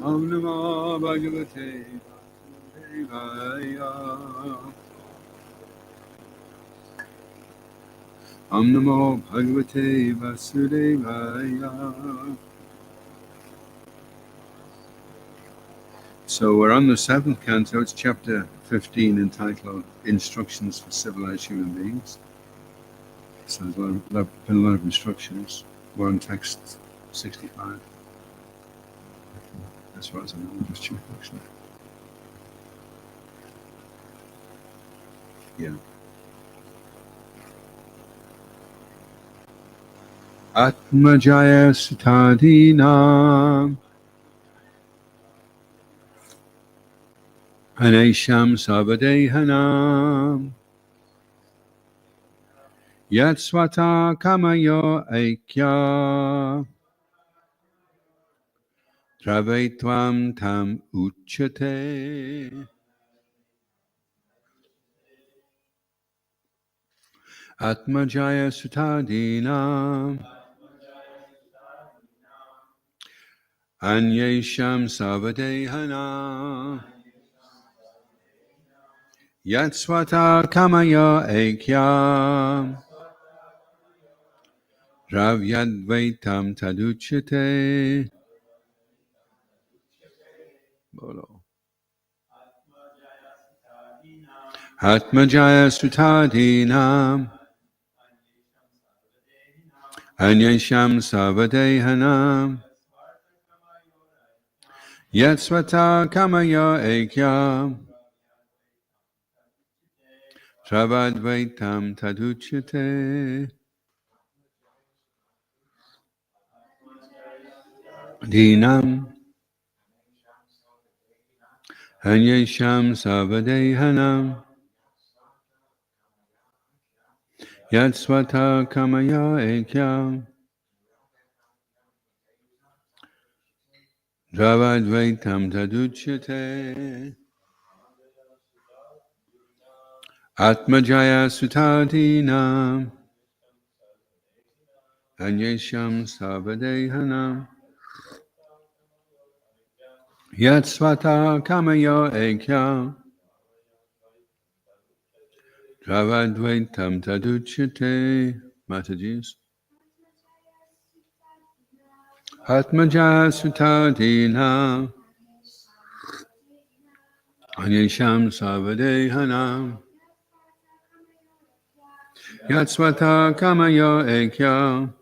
Om Namo Bhagavate Vasudevaya. Om Namo Bhagavate Vasudevaya. So we're on the 7th canto, it's chapter 15, entitled Instructions for Civilized Human Beings. So there's been a lot of instructions. We're on text 65. As far as I know, just check actually. Yeah. Atmajaya Sutadinam Anesham Savadehanam Yatsvata Kamayo Aikya Travetvam Tam Uchate Atmajaya Sutadinam Anyesham Savadehanam Yatsvata Kamaya Aikya Dravyadvaitam Taduchate. Bolo. Atmajaya Sutadinam Anyesham Savadehanam Yatsvata Kamaya Aikya Travadvaitam Taduchate. Dinam Anyesham Savadehanam Yatsvata Kamaya Aikya Travadvaitam Taduchate. Atmajaya Sutadinam Anyesham Savadehanam Yatsvata Kamayo Aikya Travadvaitam Taduchate. Mataji's. Atmajaya Sutadinam Anyesham Savadehanam Yatsvata Kamayo Aikya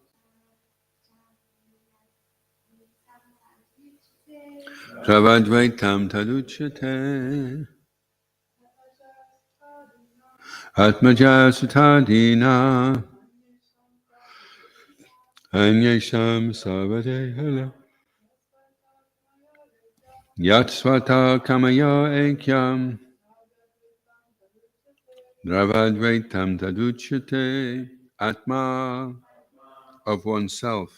Travadvaitam Taduchate. Atmajaya Sutadina Anyesham Savadehanam Yatsvata Kamayo Aikyam Travadvaitam Taduchate. Atma of oneself.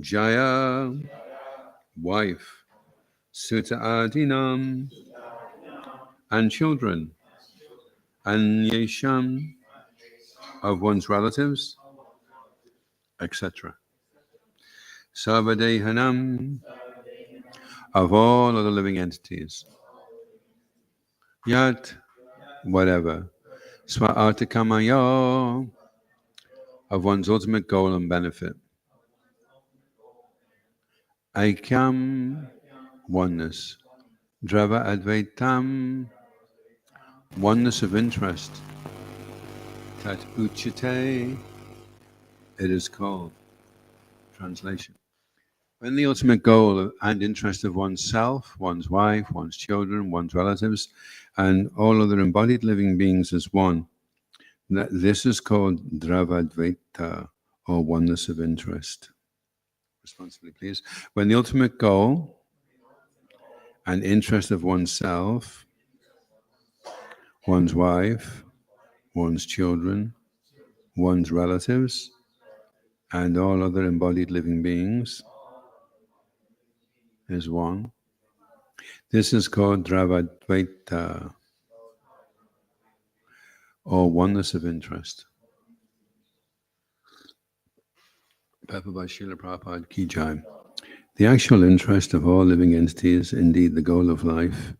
Jaya, wife. Suta Adinam, and children. Anyesham, of one's relatives, etc. Sarvadehanam, of all other living entities. Yat, whatever. Swaartakamayo, of one's ultimate goal and benefit. Aikyam, oneness. Drava Advaitam, oneness of interest. Tat Uchate, it is called. Translation. When the ultimate goal and interest of oneself, one's wife, one's children, one's relatives, and all other embodied living beings is one, this is called Dravadvaita, or oneness of interest. Responsibly, please. When the ultimate goal and interest of oneself, one's wife, one's children, one's relatives, and all other embodied living beings is one. This is called Dravadvaita, or oneness of interest. Papa by Srila Prabhupada Ki Jai. The actual interest of all living entities, indeed the goal of life,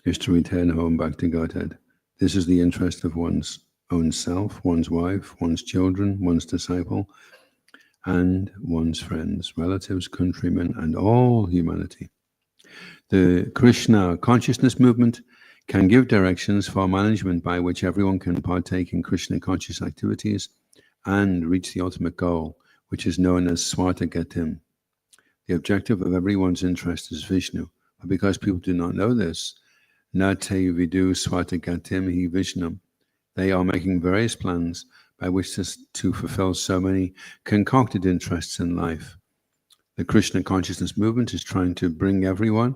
is to return home back to Godhead. This is the interest of one's own self, one's wife, one's children, one's disciple, and one's friends, relatives, countrymen, and all humanity. The Krishna consciousness movement can give directions for management by which everyone can partake in Krishna conscious activities and reach the ultimate goal, which is known as Swartagatim. The objective of everyone's interest is Vishnu. But because people do not know this, Nate Vidu Swartagatim Hi Vishnam, they are making various plans by which to fulfill so many concocted interests in life. The Krishna consciousness movement is trying to bring everyone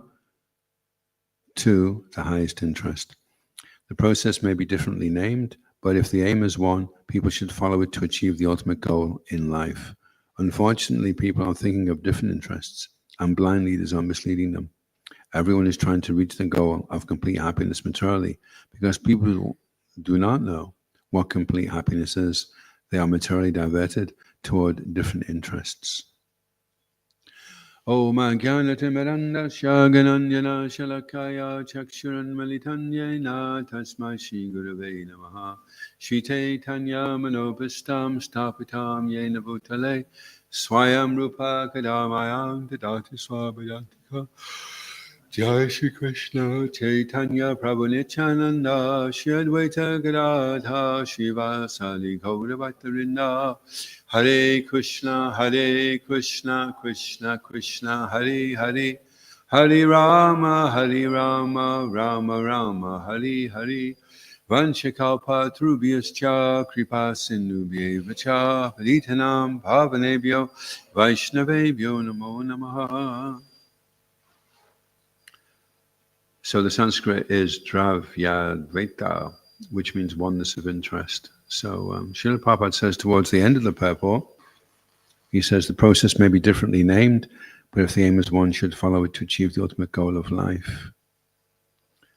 to the highest interest. The process may be differently named, but if the aim is one, people should follow it to achieve the ultimate goal in life. Unfortunately, people are thinking of different interests, and blind leaders are misleading them. Everyone is trying to reach the goal of complete happiness materially, because people do not know what complete happiness is. They are materially diverted toward different interests. Om Jnanatimiranda Shagananjana Shalakaya Chakshuran Malitanyena Tasmai Shri Gurave Namaha Shri Chaitanya Manobhistam Stapitam Yena Bhutale Swayam Rupa Kadamayam Tadati Swabhayantika Jai Shri Krishna Chaitanya Prabhu Nityananda Shri Advaita Gadadha Shri Vasali Gauravattarinda Hare Krishna Krishna Krishna Hare Hare Hare Rama Rama Rama Hare Hare Vanchakalpatrubhyascha Kripa Sindhubhyevacha Paditanam Bhavanebhyo Vaishnavebhyo Namo Namaha. So the Sanskrit is Dravyadvaita, which means oneness of interest. So Srila Prabhupada says towards the end of the purport, he says the process may be differently named, but if the aim is one, should follow it to achieve the ultimate goal of life.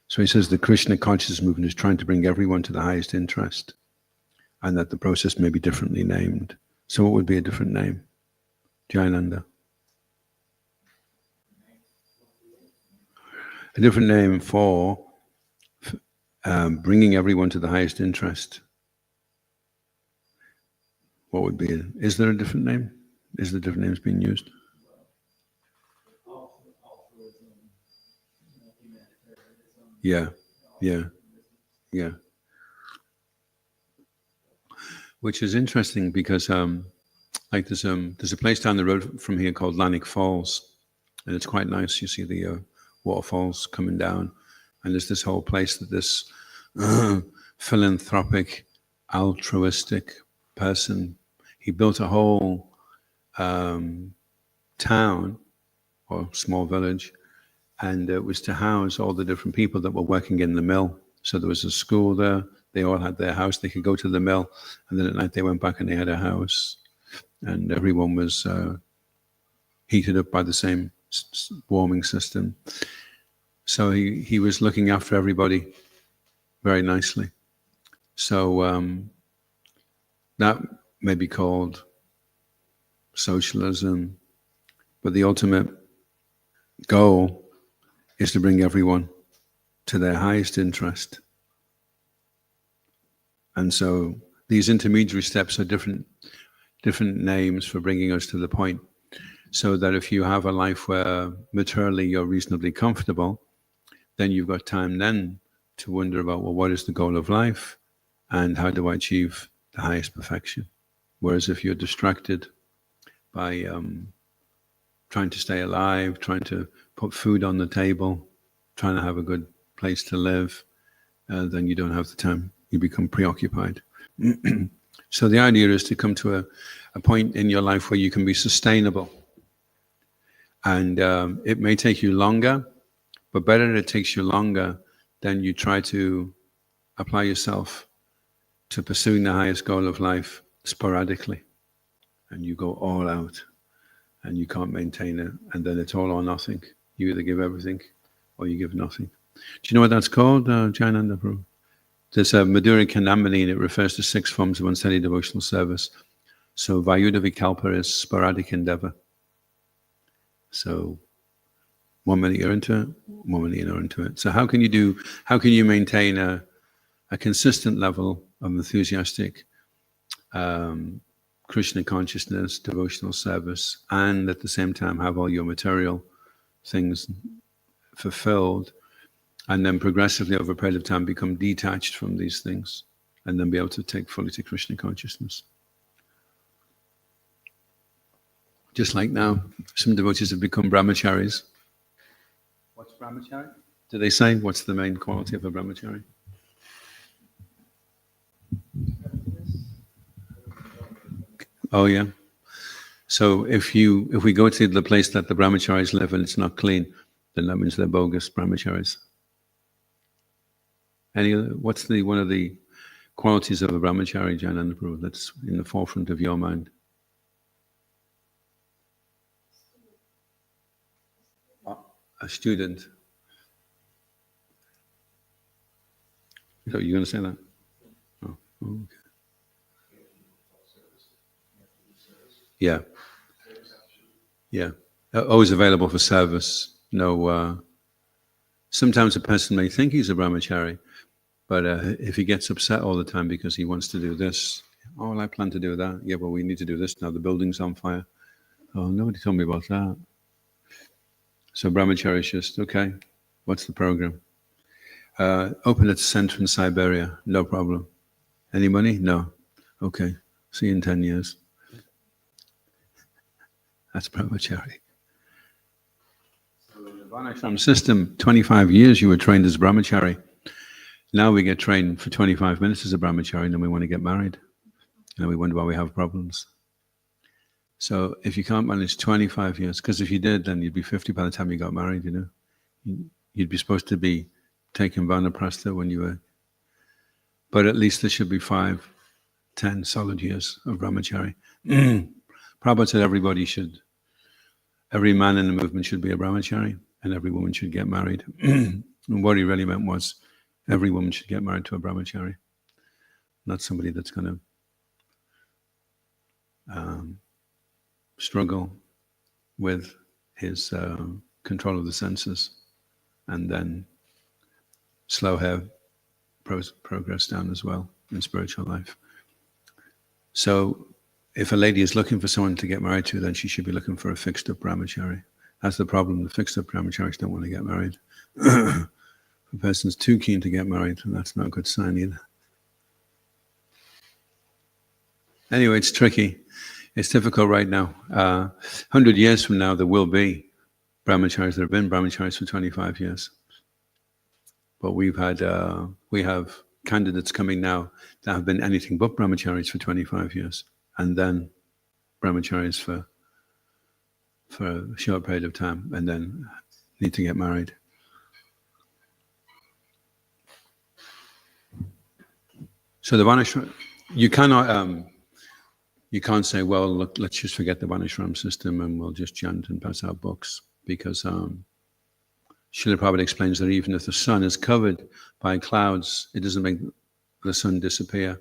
So he says the Krishna consciousness movement is trying to bring everyone to the highest interest, and that the process may be differently named. So what would be a different name? Jayananda? A different name for bringing everyone to the highest interest. What would be it? Is there a different name? Is there different names being used? Yeah. Which is interesting because like there's a place down the road from here called Lannick Falls, and it's quite nice. You see the waterfalls coming down, and there's this whole place that this philanthropic, altruistic person, he built a whole town or small village, and it was to house all the different people that were working in the mill. So there was a school there, they all had their house, they could go to the mill, and then at night they went back and they had a house, and everyone was heated up by the same warming system. So he was looking after everybody very nicely. So that may be called socialism, but the ultimate goal is to bring everyone to their highest interest. And so these intermediary steps are different names for bringing us to the point. So that if you have a life where materially you're reasonably comfortable, then you've got time then to wonder about, well, what is the goal of life and how do I achieve the highest perfection? Whereas if you're distracted by trying to stay alive, trying to put food on the table, trying to have a good place to live, then you don't have the time. You become preoccupied. So the idea is to come to a point in your life where you can be sustainable. And it may take you longer, but better it takes you longer than you try to apply yourself to pursuing the highest goal of life sporadically. And you go all out and you can't maintain it. And then it's all or nothing. You either give everything or you give nothing. Do you know what that's called, Jayananda Prabhu? There's a Madhura Kandamani, and it refers to 6 forms of unsteady devotional service. So Vayuddha Vikalpa is sporadic endeavor. So 1 minute you're into it, 1 minute you're not into it. So how can you maintain a consistent level of enthusiastic Krishna consciousness, devotional service, and at the same time have all your material things fulfilled, and then progressively over a period of time become detached from these things, and then be able to take fully to Krishna consciousness? Just like now, some devotees have become brahmacharis. What's brahmachari? Do they say what's the main quality of a brahmachari? Oh yeah. So if we go to the place that the brahmacharis live and it's not clean, then that means they're bogus brahmacharis. What's one of the qualities of a brahmachari, Jananda Prabhu, that's in the forefront of your mind? A student. So you're going to say that? Oh, okay. Yeah. Yeah. Always available for service. No. Sometimes a person may think he's a brahmachari, but if he gets upset all the time because he wants to do this, oh, well, I plan to do that. Yeah, well, we need to do this now. The building's on fire. Oh, nobody told me about that. So brahmachari is just, okay, what's the program? Open at center in Siberia, no problem. Any money? No. Okay, see you in 10 years. That's brahmachari. So in the Varnashram system, 25 years you were trained as brahmachari. Now we get trained for 25 minutes as a brahmachari, and then we want to get married. And then we wonder why we have problems. So if you can't manage 25 years, because if you did, then you'd be 50 by the time you got married, you know. You'd be supposed to be taking vanaprastha when you were, but at least there should be 5, 10 solid years of brahmachari. Prabhupada said every man in the movement should be a brahmachari, and every woman should get married. And what he really meant was every woman should get married to a brahmachari, not somebody that's going to struggle with his control of the senses and then slow her progress down as well in spiritual life. So if a lady is looking for someone to get married to, then she should be looking for a fixed up brahmachari. That's the problem. The fixed up brahmacharis don't want to get married. If a person's too keen to get married, that's not a good sign either. Anyway, it's tricky. It's difficult right now. 100 years from now, there will be brahmacharis. There have been brahmacharis for 25 years. But we have candidates coming now that have been anything but brahmacharis for 25 years. And then brahmacharis for a short period of time, and then need to get married. So the Varnashram, you can't say, well, look, let's just forget the Varnashram system and we'll just chant and pass out books, because Srila Prabhupada explains that even if the sun is covered by clouds, it doesn't make the sun disappear.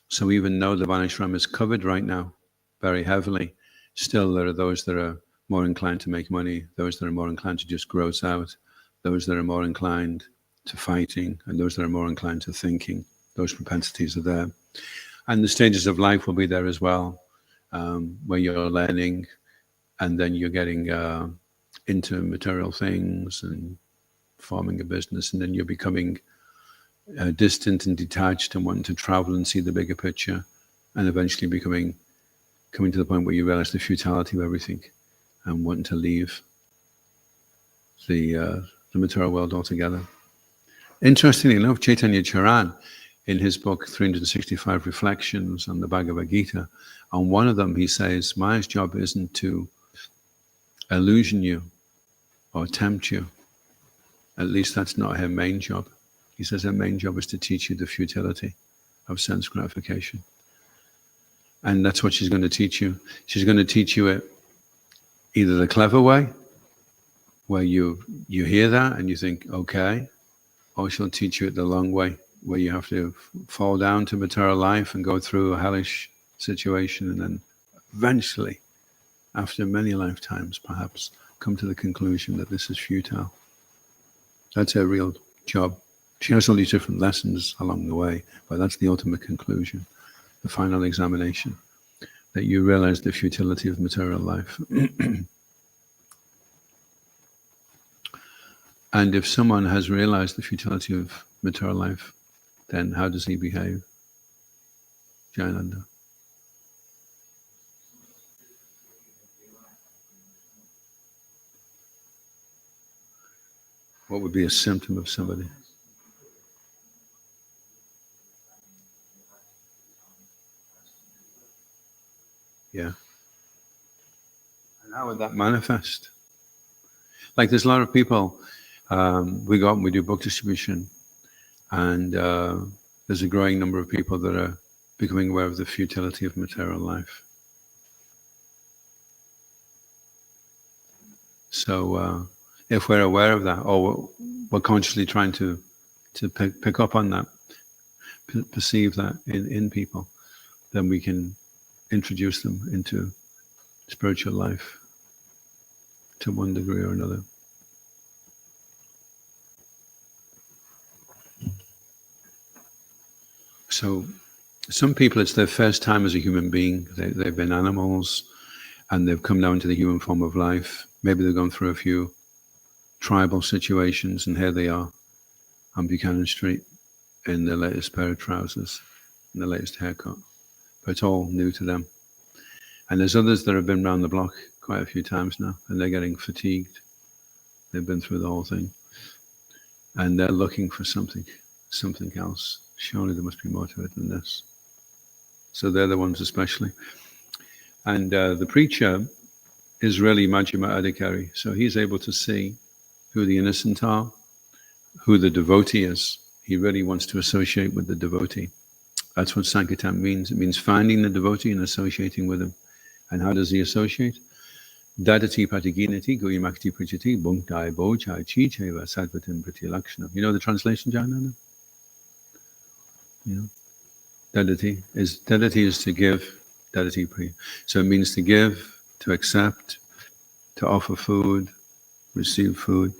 So even though the Varnashram is covered right now very heavily, still there are those that are more inclined to make money, those that are more inclined to just gross out, those that are more inclined to fighting, and those that are more inclined to thinking. Those propensities are there. And the stages of life will be there as well, where you're learning and then you're getting into material things and forming a business, and then you're becoming distant and detached and wanting to travel and see the bigger picture, and eventually coming to the point where you realize the futility of everything and wanting to leave the material world altogether. Interestingly enough, Chaitanya Charan, in his book 365 Reflections on the Bhagavad Gita, on one of them he says, Maya's job isn't to illusion you or tempt you. At least that's not her main job. He says her main job is to teach you the futility of sense gratification. And that's what she's going to teach you. She's going to teach you it either the clever way, where you hear that and you think, okay, or she'll teach you it the long way, where you have to fall down to material life and go through a hellish situation, and then eventually after many lifetimes, perhaps, come to the conclusion that this is futile. That's her real job. She has all these different lessons along the way, but that's the ultimate conclusion, the final examination, that you realize the futility of material life. And if someone has realized the futility of material life, then how does he behave? Jayananda. What would be a symptom of somebody? Yeah. And how would that manifest? Like there's a lot of people, we go out and we do book distribution, and there's a growing number of people that are becoming aware of the futility of material life. So if we're aware of that, or we're consciously trying to pick up on that, perceive that in people, then we can introduce them into spiritual life to one degree or another. So some people, it's their first time as a human being. They've been animals and they've come down to the human form of life. Maybe they've gone through a few tribal situations, and here they are on Buchanan Street in their latest pair of trousers and the latest haircut. But it's all new to them. And there's others that have been around the block quite a few times now, and they're getting fatigued. They've been through the whole thing. And they're looking for something else. Surely there must be more to it than this. So they're the ones especially. And the preacher is really Majjhima Adhikari. So he's able to see who the innocent are, who the devotee is. He really wants to associate with the devotee. That's what Sankirtan means. It means finding the devotee and associating with him. And how does he associate? Dadati patiginati guyamakti prijati bhungtai bojai chicheva sadvatim pratilakshana. You know the translation, Jayananda? You know? Dadati is to give, dadati priya. So it means to give, to accept, to offer food, receive food,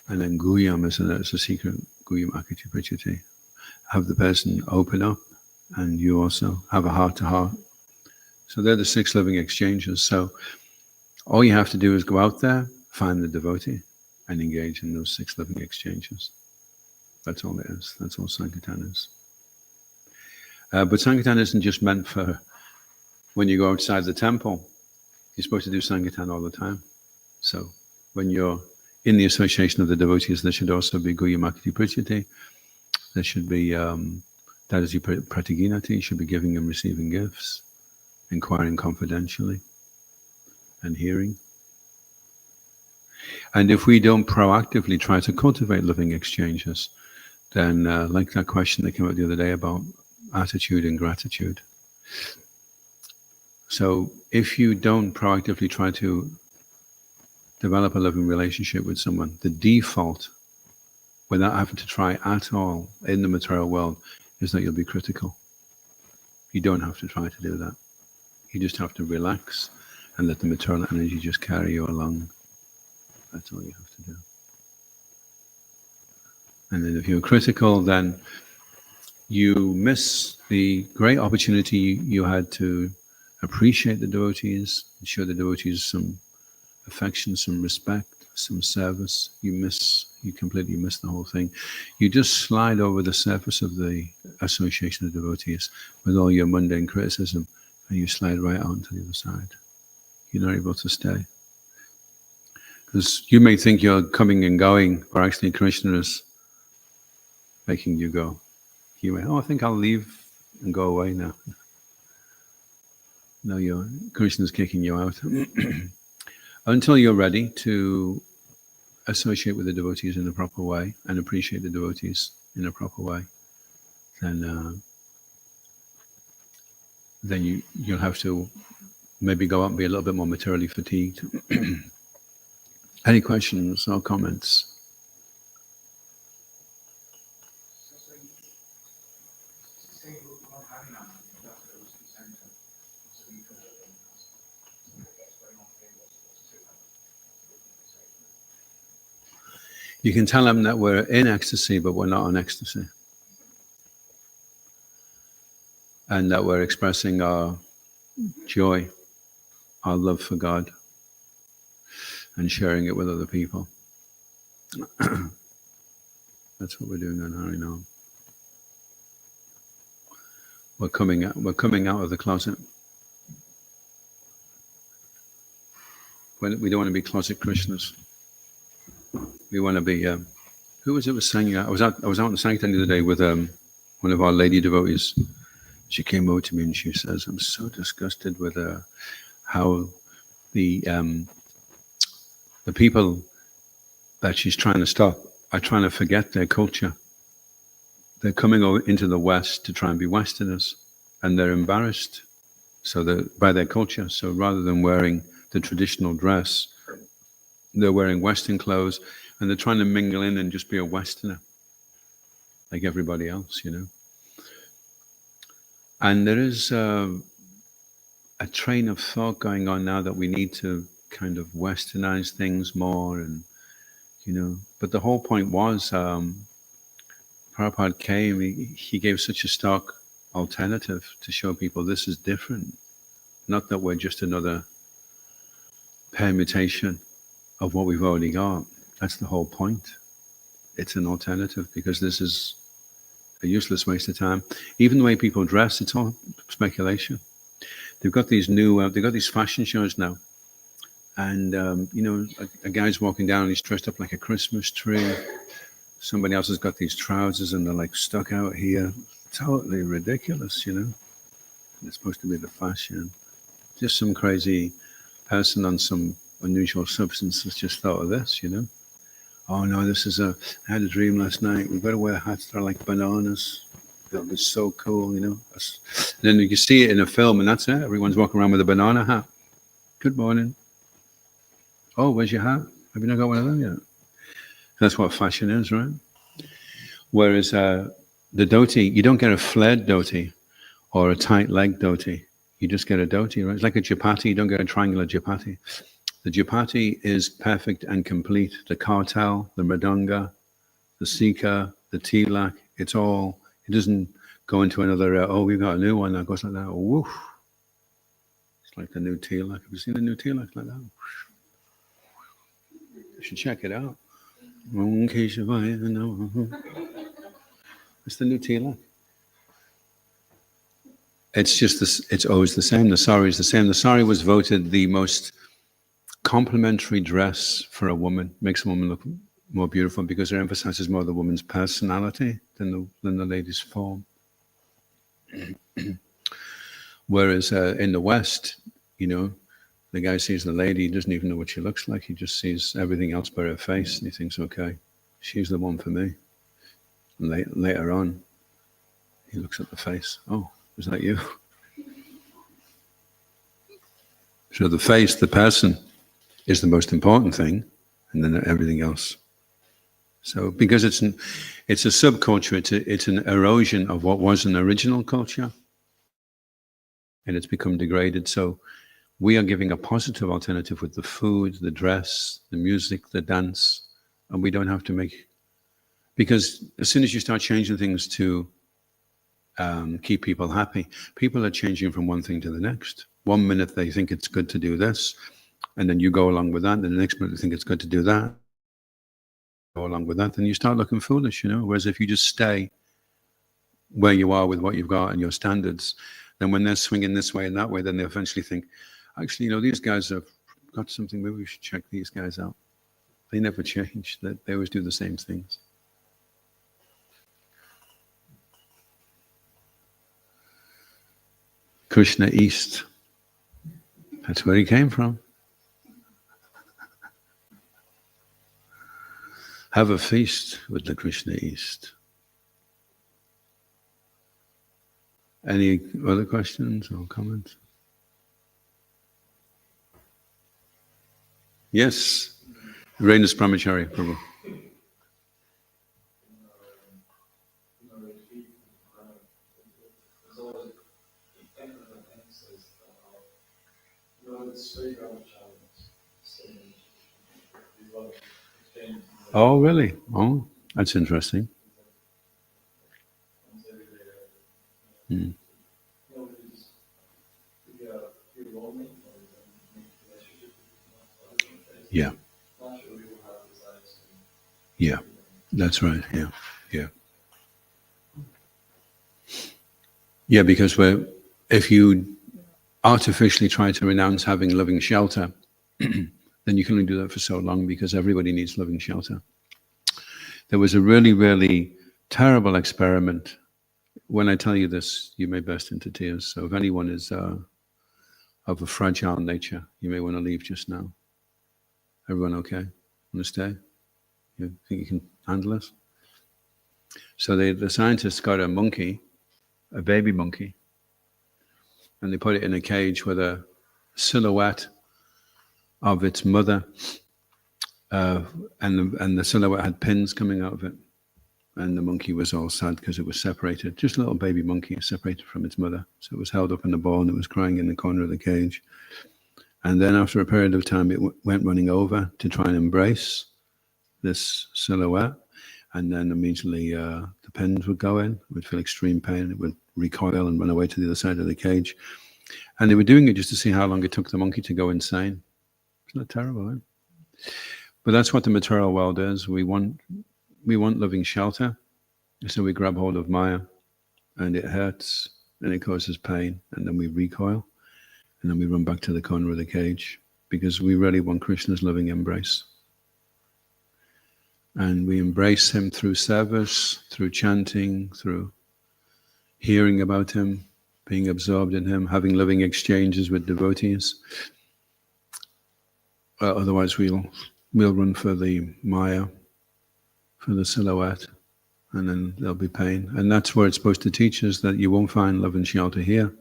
and then guyam is a secret, guyam akati prijati. Have the person open up, and you also have a heart to heart. So they're the 6 living exchanges. So all you have to do is go out there, find the devotee, and engage in those 6 living exchanges. That's all it is. That's all Sankirtan is. But Sankirtan isn't just meant for when you go outside the temple. You're supposed to do Sankirtan all the time. So when you're in the association of the devotees, there should also be Guyamakti Prijati. There should be Dadati Pratiginati. You should be giving and receiving gifts, inquiring confidentially, and hearing. And if we don't proactively try to cultivate living exchanges, then like that question that came out the other day about attitude and gratitude. So if you don't proactively try to develop a loving relationship with someone, the default, without having to try at all in the material world, is that you'll be critical. You don't have to try to do that. You just have to relax and let the material energy just carry you along. That's all you have to do. And then if you're critical, then you miss the great opportunity you had to appreciate the devotees, show the devotees some affection, some respect, some service. You completely miss the whole thing. You just slide over the surface of the association of devotees with all your mundane criticism, and you slide right out onto the other side. You're not able to stay. Because you may think you're coming and going, but actually Krishna is making you go. You may, I think I'll leave and go away now. No, Krishna's kicking you out. Until you're ready to associate with the devotees in a proper way and appreciate the devotees in a proper way, then you'll have to maybe go out and be a little bit more materially fatigued. Any questions or comments? You can tell them that we're in ecstasy, but we're not on ecstasy. And that we're expressing our joy, our love for God, and sharing it with other people. That's what we're doing on Harinam. We're coming out of the closet. We don't want to be closet Krishnas. We want to be. Who was it was saying? I was out in Sankirtan the other day with one of our lady devotees. She came over to me and she says, "I'm so disgusted with how the people that she's trying to stop are trying to forget their culture. They're coming over into the West to try and be Westerners, and they're embarrassed by their culture. So rather than wearing the traditional dress, they're wearing Western clothes, and they're trying to mingle in and just be a Westerner, like everybody else, you know." And there is a train of thought going on now that we need to kind of Westernize things more, and you know. But the whole point was, Prabhupada came. He gave such a stark alternative to show people this is different, not that we're just another permutation of what we've already got. That's the whole point. It's an alternative, because this is a useless waste of time. Even the way people dress, it's all speculation. They've got these they've got these fashion shows now, and you know, a guy's walking down and he's dressed up like a Christmas tree. Somebody else has got these trousers and they're like stuck out here. Totally ridiculous, you know. And it's supposed to be the fashion. Just some crazy person on some unusual substance has just thought of this, you know. Oh no, I had a dream last night. We've got to wear hats that are like bananas. It'll be so cool, you know. And then you see it in a film and that's it. Everyone's walking around with a banana hat. Good morning. Oh, where's your hat? Have you not got one of them yet? That's what fashion is, right? Whereas the dhoti, you don't get a flared dhoti or a tight leg dhoti. You just get a dhoti, right? It's like a chapati. You don't get a triangular chapati. The chapati is perfect and complete. The kartal, the mridanga, the sikha, the tilak, it doesn't go into another, we've got a new one that goes like that. Woof. It's like the new tilak. Have you seen the new tilak like that? You should check it out. It's the new tilak. It's just this. It's always the same. The sari is the same. The sari was voted the most complimentary dress for a woman. Makes a woman look more beautiful because it emphasizes more the woman's personality than the lady's form. Whereas in the West, you know, the guy sees the lady, he doesn't even know what she looks like. He just sees everything else but her face, and he thinks, okay, she's the one for me. And later on, he looks at the face. Oh, is that you? So the face, the person, is the most important thing, and then everything else. So because it's a subculture, it's an erosion of what was an original culture, and it's become degraded. So we are giving a positive alternative with the food, the dress, the music, the dance, and we don't have to because as soon as you start changing things to keep people happy, people are changing from one thing to the next. 1 minute they think it's good to do this, and then you go along with that, and then the next minute they think it's good to do that, go along with that, then you start looking foolish, you know. Whereas if you just stay where you are with what you've got and your standards, then when they're swinging this way and that way, then they eventually think, actually, you know, these guys have got something, maybe we should check these guys out. They never change. They always do the same things. Krishna East. That's where he came from. Have a feast with the Krishna East. Any other questions or comments? Yes. Reynus Brahmachari, Prabhu. Oh, really? Oh, that's interesting. Mm. Yeah, yeah, that's right. Yeah, yeah, yeah. Because if you artificially try to renounce having loving shelter, then you can only do that for so long because everybody needs loving shelter. There was a really, really terrible experiment. When I tell you this, you may burst into tears. So if anyone is of a fragile nature, you may want to leave just now. Everyone okay? Want to stay? You think you can handle this? So the scientists got a monkey, a baby monkey, and they put it in a cage with a silhouette of its mother, uh, and the silhouette had pins coming out of it. And the monkey was all sad because it was separated. Just a little baby monkey separated from its mother. So it was held up in a ball and it was crying in the corner of the cage. And then after a period of time, it went running over to try and embrace this silhouette. And then immediately the pins would go in. It would feel extreme pain. It would recoil and run away to the other side of the cage. And they were doing it just to see how long it took the monkey to go insane. Isn't that terrible, eh? But that's what the material world is. We want living shelter. So we grab hold of Maya and it hurts and it causes pain. And then we recoil and then we run back to the corner of the cage because we really want Krishna's loving embrace. And we embrace him through service, through chanting, through hearing about him, being absorbed in him, having living exchanges with devotees. Otherwise we'll run for the Maya, for the silhouette, and then there'll be pain. And that's where it's supposed to teach us that you won't find love and shelter here.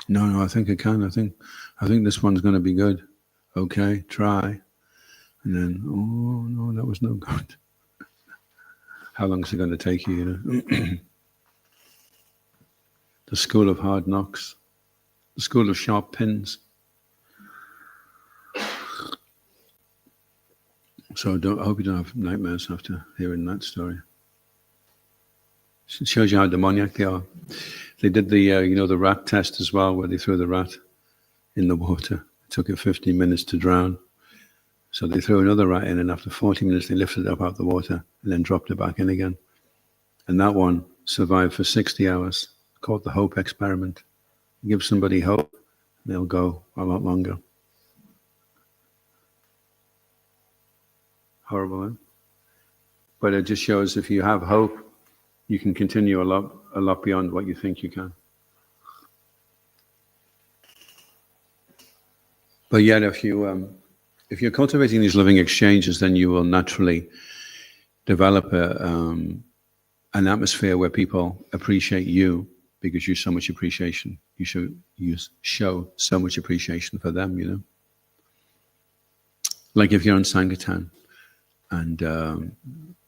No, I think I can. I think this one's going to be good. Okay, try. And then, oh no, that was no good. How long is it going to take you, you know? The school of hard knocks, the school of sharp pins. So I hope you don't have nightmares after hearing that story. It shows you how demoniac they are. They did the rat test as well, where they threw the rat in the water. It took it 15 minutes to drown. So they threw another rat in, and after 40 minutes, they lifted it up out of the water and then dropped it back in again. And that one survived for 60 hours, called the hope experiment. Give somebody hope, they'll go a lot longer. Horrible, eh? But it just shows if you have hope, you can continue a lot beyond what you think you can. But yet, if you're cultivating these living exchanges, then you will naturally develop an atmosphere where people appreciate you because you show so much appreciation. You show so much appreciation for them, you know. Like if you're on Sankirtan, and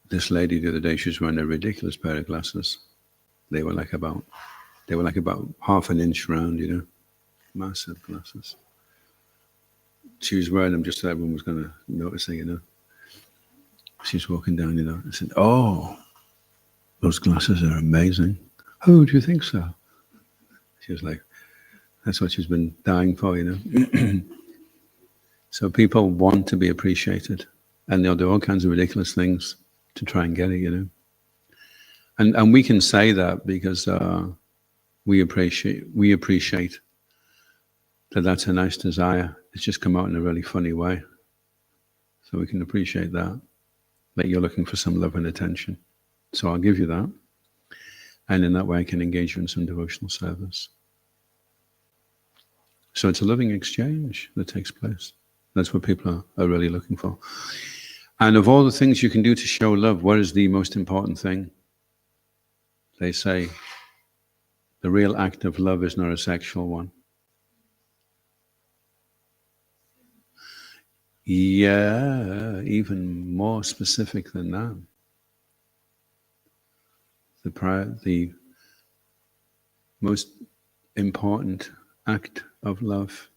this lady the other day, she was wearing a ridiculous pair of glasses. They were like about half an inch round, you know, massive glasses. She was wearing them just so everyone was going to notice her, you know. She's walking down, you know. I said, "Oh, those glasses are amazing. Oh, do you think so?" She was like, that's what she's been dying for, you know. So people want to be appreciated, and they'll do all kinds of ridiculous things to try and get it, you know. And we can say that because we appreciate that that's a nice desire. It's just come out in a really funny way. So we can appreciate that you're looking for some love and attention. So I'll give you that. And in that way I can engage you in some devotional service. So it's a loving exchange that takes place. That's what people are really looking for. And of all the things you can do to show love, what is the most important thing? They say the real act of love is not a sexual one. Yeah, even more specific than that. The most important act of love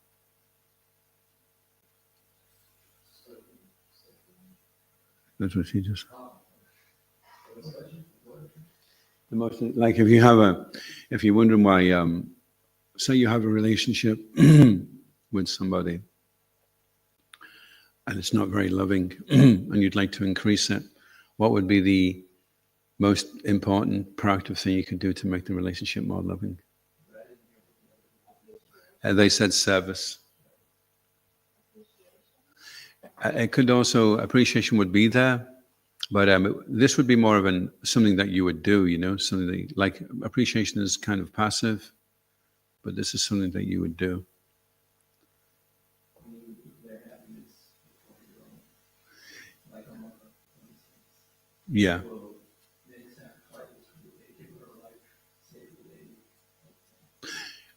That's what she just said. The most, like if you're wondering why, say you have a relationship with somebody and it's not very loving and you'd like to increase it, what would be the most important proactive thing you could do to make the relationship more loving? They said service. It could also, appreciation would be there, but this would be more of something that you would do, something that, like appreciation is kind of passive, but this is something that you would do. Yeah.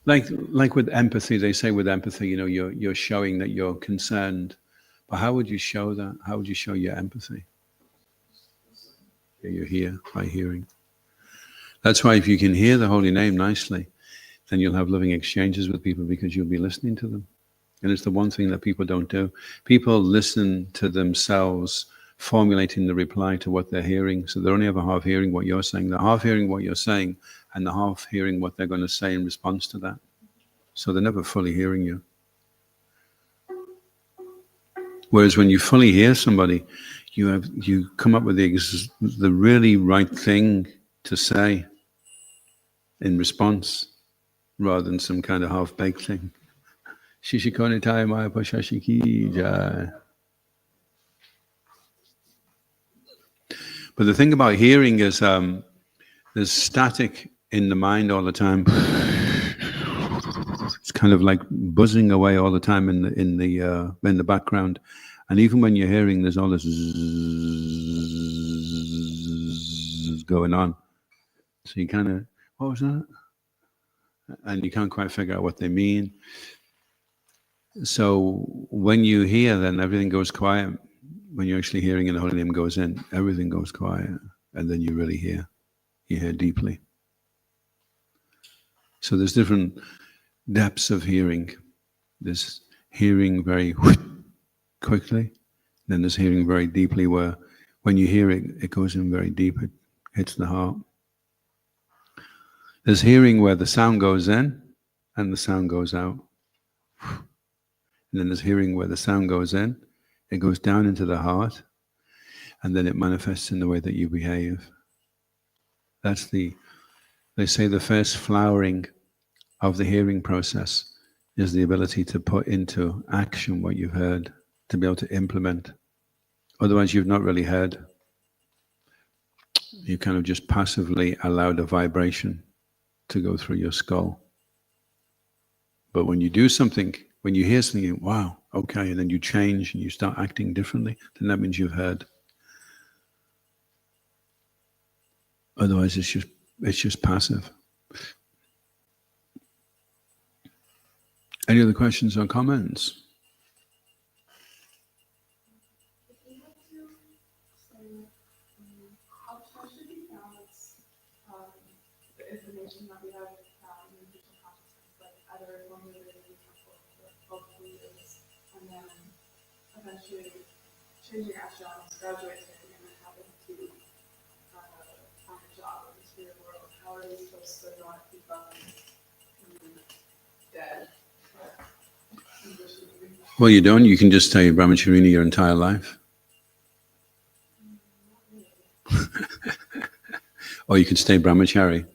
Like with empathy, they say with empathy, you're showing that you're concerned. But how would you show that? How would you show your empathy? You're here by hearing. That's why if you can hear the holy name nicely, then you'll have loving exchanges with people because you'll be listening to them. And it's the one thing that people don't do. People listen to themselves formulating the reply to what they're hearing. So they're only ever half hearing what you're saying. They're half hearing what you're saying and they're half hearing what they're going to say in response to that. So they're never fully hearing you. Whereas when you fully hear somebody, you come up with the really right thing to say in response, rather than some kind of half-baked thing. Shishikonitai Maya Pashashiki Jai. But the thing about hearing is there's static in the mind all the time. It's kind of like buzzing away all the time in the background, and even when you're hearing, there's all this going on. So you kind of, what was that? And you can't quite figure out what they mean. So when you hear, then everything goes quiet. When you're actually hearing and the holy name goes in, everything goes quiet, and then you really hear. You hear deeply. So there's different depths of hearing. There's hearing very quickly, then there's hearing very deeply, where when you hear it, it goes in very deep, it hits the heart. There's hearing where the sound goes in and the sound goes out. And then there's hearing where the sound goes in, it goes down into the heart, and then it manifests in the way that you behave. That's they say the first flowering of the hearing process is the ability to put into action what you've heard, to be able to implement. Otherwise, you've not really heard. You kind of just passively allowed a vibration to go through your skull. But when you do something, when you hear something, wow, okay, and then you change and you start acting differently, then that means you've heard. Otherwise, it's just passive. Any other questions or comments? How should we balance the information that we have in digital consciousness, like either one of the both leaders, and then eventually changing our jobs, graduating, and then having to find a job in the spirit world? How are we supposed to not become dead? Well, you don't. You can just stay brahmacharya your entire life. Or you could stay brahmachari.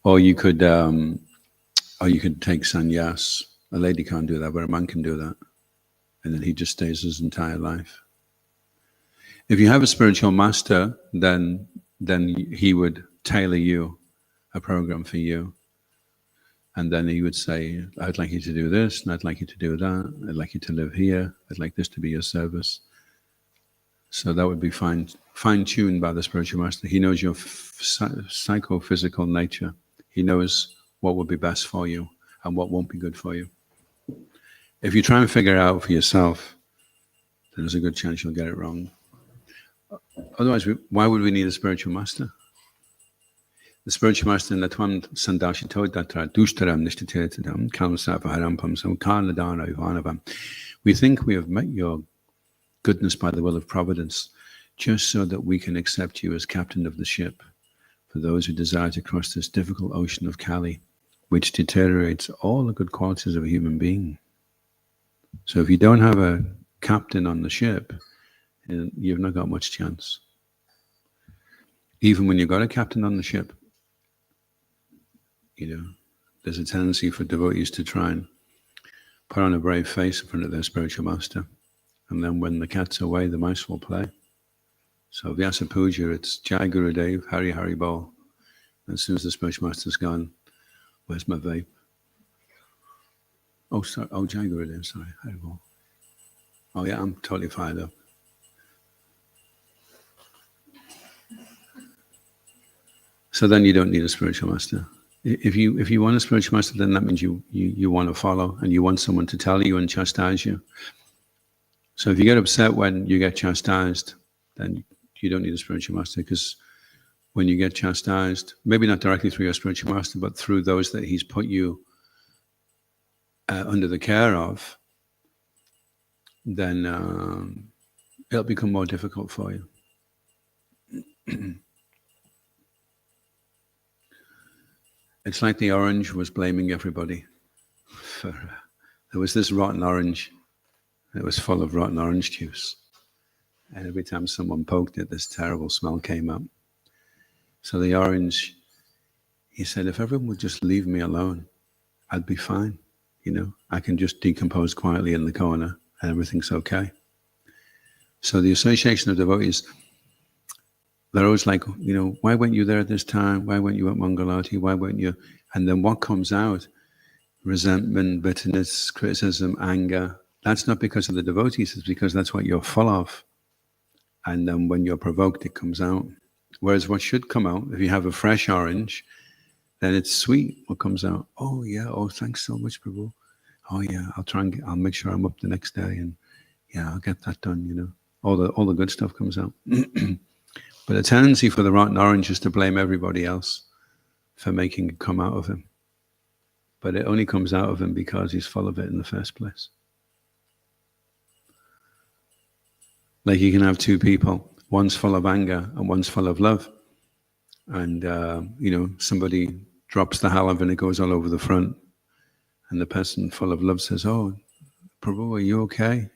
Or you could take sannyas. A lady can't do that, but a man can do that. And then he just stays his entire life. If you have a spiritual master, then he would tailor you a program for you. And then he would say, I'd like you to do this, and I'd like you to do that. I'd like you to live here. I'd like this to be your service. So that would be fine-tuned by the spiritual master. He knows your psychophysical nature. He knows what would be best for you and what won't be good for you. If you try and figure it out for yourself, then there's a good chance you'll get it wrong. Otherwise, why would we need a spiritual master? The spiritual master in Latwan Sandashito Datra Dushtaram Nishtitedam Kalmasavaharam Pamsam Kaladana Ivanavam. We think we have met your goodness by the will of providence just so that we can accept you as captain of the ship for those who desire to cross this difficult ocean of Kali, which deteriorates all the good qualities of a human being. So if you don't have a captain on the ship, you've not got much chance. Even when you've got a captain on the ship, there's a tendency for devotees to try and put on a brave face in front of their spiritual master. And then when the cat's away, the mouse will play. So Vyasa Puja, it's Jai Gurudev, Hari Hari Bol. As soon as the spiritual master's gone, where's my vape? Oh, sorry. Oh, Jai Gurudev, sorry. Hari Bol. Oh, yeah, I'm totally fired up. So then you don't need a spiritual master. If you want a spiritual master, then that means you want to follow and you want someone to tell you and chastise you. So if you get upset when you get chastised, then you don't need a spiritual master, because when you get chastised, maybe not directly through your spiritual master, but through those that he's put you under the care of, then it'll become more difficult for you. It's like the orange was blaming everybody for there was this rotten orange. It was full of rotten orange juice. And every time someone poked it, this terrible smell came up. So the orange, he said, if everyone would just leave me alone, I'd be fine. I can just decompose quietly in the corner and everything's okay. So the association of devotees, they're always like, why weren't you there at this time? Why weren't you at Mangalati? Why weren't you? And then what comes out? Resentment, bitterness, criticism, anger. That's not because of the devotees, it's because that's what you're full of. And then when you're provoked, it comes out. Whereas what should come out, if you have a fresh orange, then it's sweet what comes out. Oh yeah, oh thanks so much, Prabhu. Oh yeah, I'll make sure I'm up the next day, and yeah, I'll get that done, All the good stuff comes out. But a tendency for the rotten orange is to blame everybody else for making it come out of him. But it only comes out of him because he's full of it in the first place. Like you can have two people, one's full of anger and one's full of love. And, somebody drops the halva and it goes all over the front. And the person full of love says, oh, Prabhu, are you okay?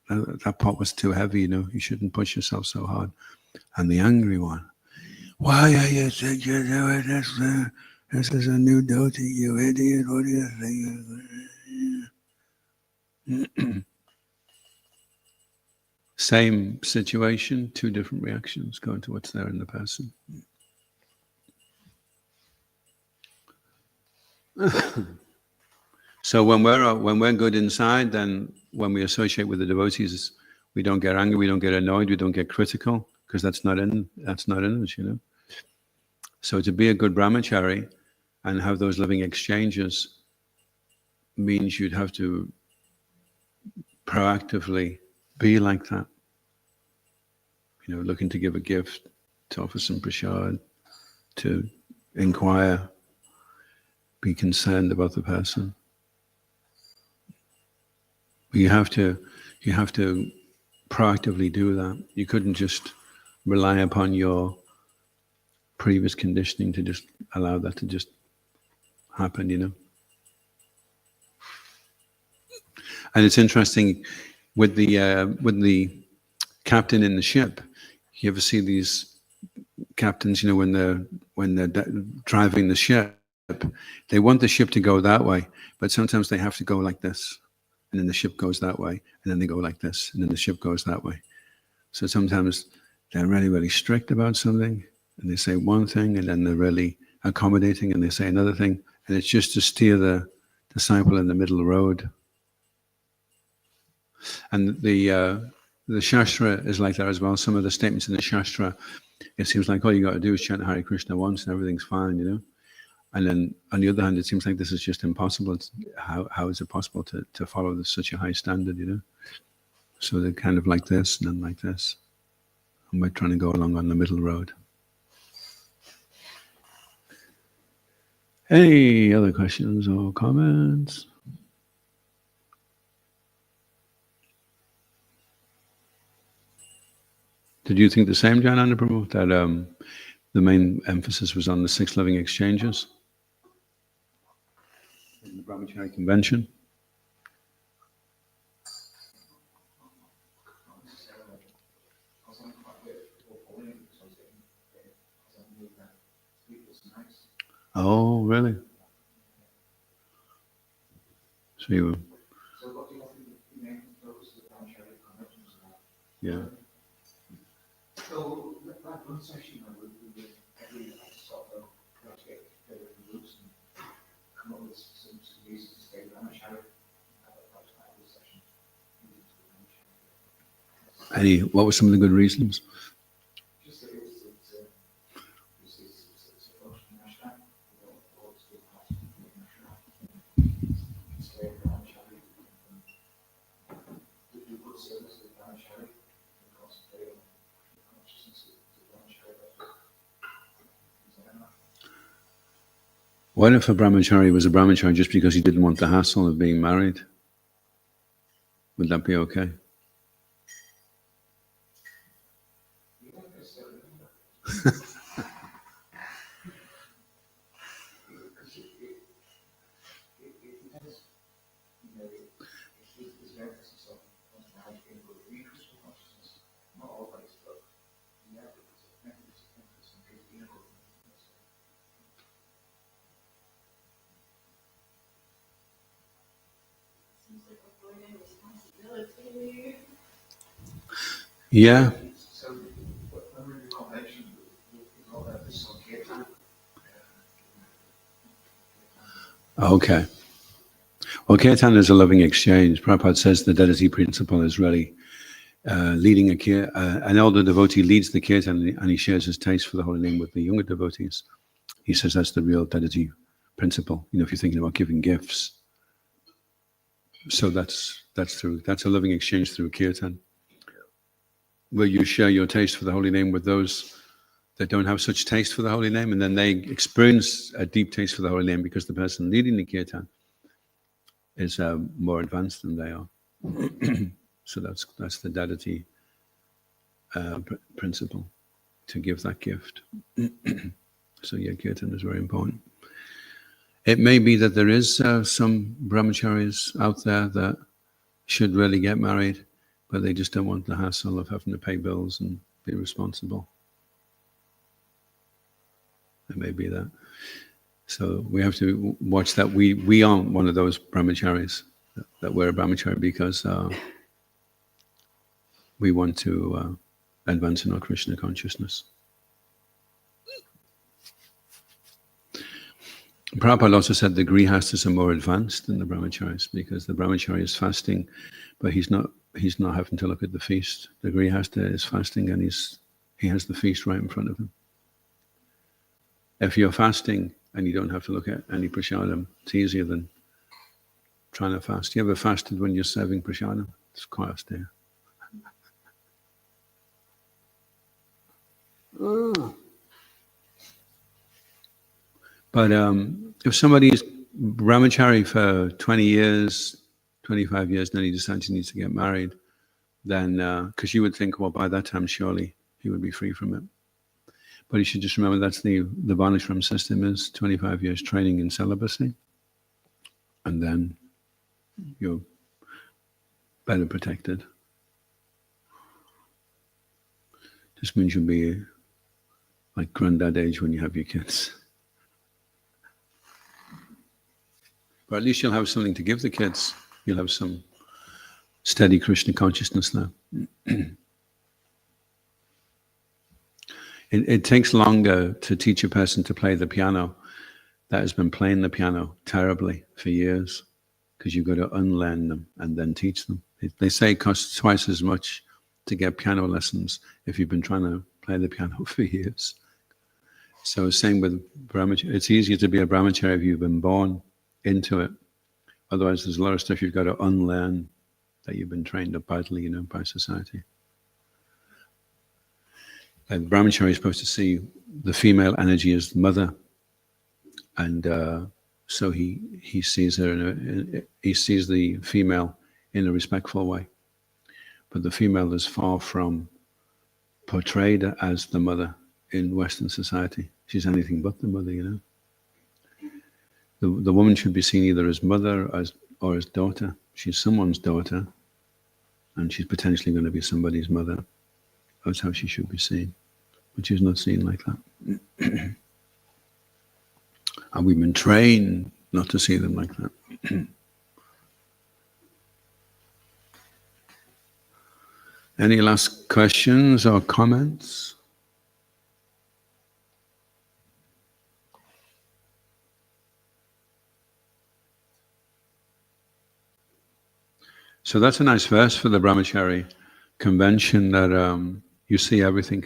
That pot was too heavy, you shouldn't push yourself so hard. And the angry one, why are you such a devotee? This is a new devotee, you idiot. What do you think? Same situation, two different reactions going to what's there in the person. So when we're good inside, then when we associate with the devotees, we don't get angry, we don't get annoyed, we don't get critical, because that's not in us, So to be a good brahmachari and have those living exchanges means you'd have to proactively be like that. Looking to give a gift, to offer some prasad, to inquire, be concerned about the person. You have to proactively do that. You couldn't just rely upon your previous conditioning to just allow that to just happen, And it's interesting with the captain in the ship. You ever see these captains? When they're driving the ship, they want the ship to go that way, but sometimes they have to go like this, and then the ship goes that way, and then they go like this, and then the ship goes that way. So sometimes they're really, really strict about something, and they say one thing, and then they're really accommodating, and they say another thing, and it's just to steer the disciple in the middle of the road. And the Shastra is like that as well. Some of the statements in the Shastra, it seems like all you got to do is chant Hare Krishna once and everything's fine, And then on the other hand, it seems like this is just impossible. How is it possible to follow such a high standard, So they're kind of like this and then like this. And we're trying to go along on the middle road. Any other questions or comments? Did you think the same, Jananda Prabhu, that the main emphasis was on the 6 living exchanges in the Brahmachari convention? Oh, really? So you were... Yeah. So that one session I would do every sort of project that groups and come up with some reasons to stay Brahmachari. What were some of the good reasons? Just that it's a function national, stay Brahmachari, do good service with Brahmachari, and concentrate on consciousness of Brahmachari. What if a brahmachari was a brahmachari just because he didn't want the hassle of being married? Would that be okay? Seems like avoiding responsibility. Yeah. So, when we convention, we call that the Sankirtan. Okay. Well, kirtan is a loving exchange. Prabhupada says the deity principle is really leading an elder devotee leads the kirtan and he shares his taste for the holy name with the younger devotees. He says that's the real deity principle. You know, if you're thinking about giving gifts. So that's a loving exchange through kirtan, where you share your taste for the holy name with those that don't have such taste for the holy name, and then they experience a deep taste for the holy name because the person leading the kirtan is more advanced than they are. So that's the deity principle, to give that gift. So yeah, kirtan is very important. It may be that there is some brahmacharis out there that should really get married, but they just don't want the hassle of having to pay bills and be responsible. It may be that. So we have to watch that. We aren't one of those brahmacharis, that we're a brahmachari because we want to advance in our Krishna consciousness. Prabhupada also said the grihastas are more advanced than the brahmacharis because the brahmachari is fasting, but he's not having to look at the feast. The grihasta is fasting and he has the feast right in front of him. If you're fasting and you don't have to look at any prasadam, it's easier than trying to fast. You ever fasted when you're serving prasadam? It's quite austere. But if somebody is brahmachari for 20 years, 25 years, then he decides he needs to get married, then, because you would think, well, by that time, surely he would be free from it. But you should just remember that's the Varnashram system is 25 years training in celibacy, and then you're better protected. Just means you'll be like granddad age when you have your kids. But at least you'll have something to give the kids. You'll have some steady Krishna consciousness there. It takes longer to teach a person to play the piano that has been playing the piano terribly for years, because you've got to unlearn them and then teach them. They say it costs twice as much to get piano lessons if you've been trying to play the piano for years. So same with brahmachari. It's easier to be a brahmachari if you've been born into it. Otherwise, there's a lot of stuff you've got to unlearn that you've been trained up badly, by society. Like the brahmachari is supposed to see the female energy as the mother, and so he sees her he sees the female in a respectful way, but the female is far from portrayed as the mother in Western society. She's anything but the mother, you know. The woman should be seen either as mother or as daughter. She's someone's daughter, and she's potentially going to be somebody's mother. That's how she should be seen, but she's not seen like that. And we've been trained not to see them like that. Any last questions or comments? So that's a nice verse for the Brahmachari convention, that you see everything,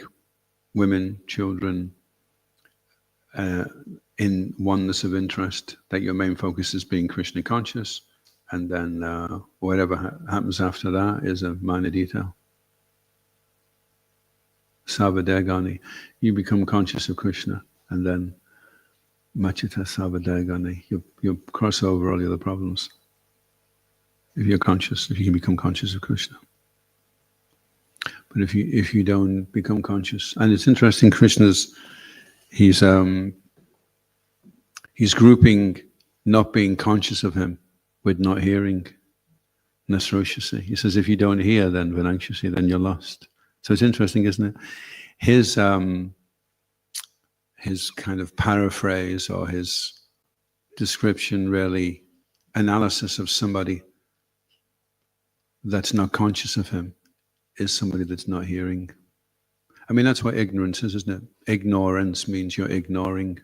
women, children, in oneness of interest, that your main focus is being Krishna conscious, and then whatever happens after that is a minor detail. Savadagani, you become conscious of Krishna, and then Machita Savadagani, you cross over all the other problems. If you're conscious, if you can become conscious of Krishna. But if you don't become conscious, and it's interesting, Krishna's he's grouping not being conscious of him with not hearing. Nasroshasi. He says if you don't hear, then Vinanshasi, then you're lost. So it's interesting, isn't it? His kind of paraphrase, or his description, really analysis of somebody that's not conscious of him, is somebody that's not hearing. I mean, that's what ignorance is, isn't it? Ignorance means you're ignoring.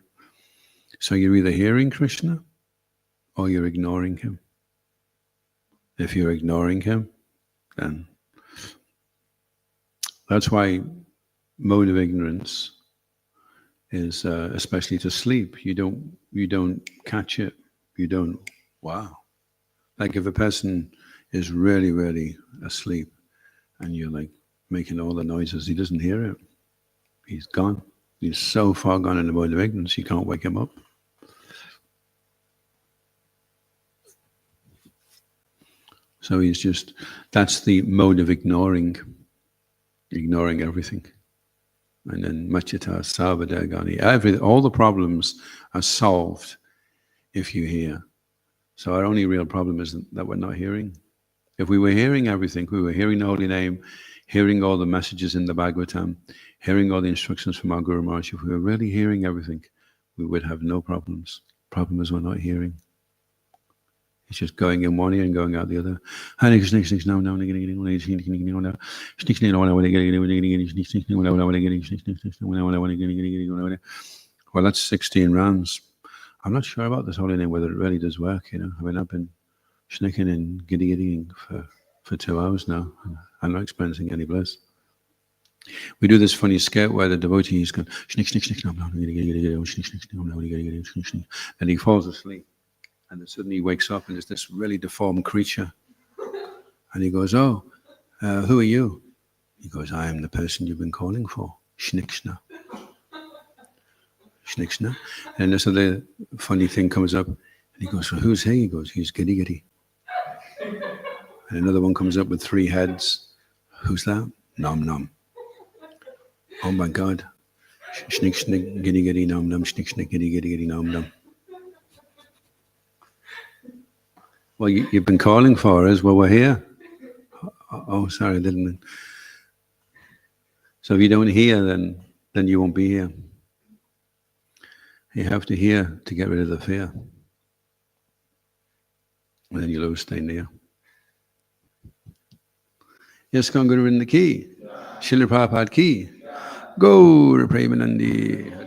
So you're either hearing Krishna or you're ignoring him. If you're ignoring him, then that's why mode of ignorance is especially to sleep. You don't catch it. You don't. Wow. Like if a person is really, really asleep, and you're like making all the noises, he doesn't hear it. He's gone. He's so far gone in the mode of ignorance, you can't wake him up. So he's just, that's the mode of ignoring everything. And then Machita Savadagani, all the problems are solved if you hear. So our only real problem is that we're not hearing. If we were hearing everything, we were hearing the holy name, hearing all the messages in the Bhagavatam, hearing all the instructions from our Guru Maharaj, if we were really hearing everything, we would have no problems. Problem is we're not hearing. It's just going in one ear and going out the other. Well, that's 16 rounds. I'm not sure about this holy name, whether it really does work, you know. I mean, I've been schnicking and giddy-giddying for 2 hours now. I'm not experiencing any bliss. We do this funny skit where the devotees go, schnick, schnick, schnick, and he falls asleep. And then suddenly he wakes up and there's this really deformed creature. And he goes, oh, who are you? He goes, I am the person you've been calling for. Schnickschna. Schnickschna. And this other funny thing comes up. And he goes, well, who's he? He goes, he's Giddy Giddy. And another one comes up with 3 heads. Who's that? Nom Nom. Oh my God. Schnick, schnick, giddy, giddy, nom nom, schnick, schnick, giddy, giddy, giddy, nom nom. Well, you've been calling for us. Well, we're here. Oh, sorry, I didn't. So if you don't hear, then you won't be here. You have to hear to get rid of the fear. And then you'll always stay near. Yes, Guru in the key. Srila Prabhupada ki. Gaur Premanandi.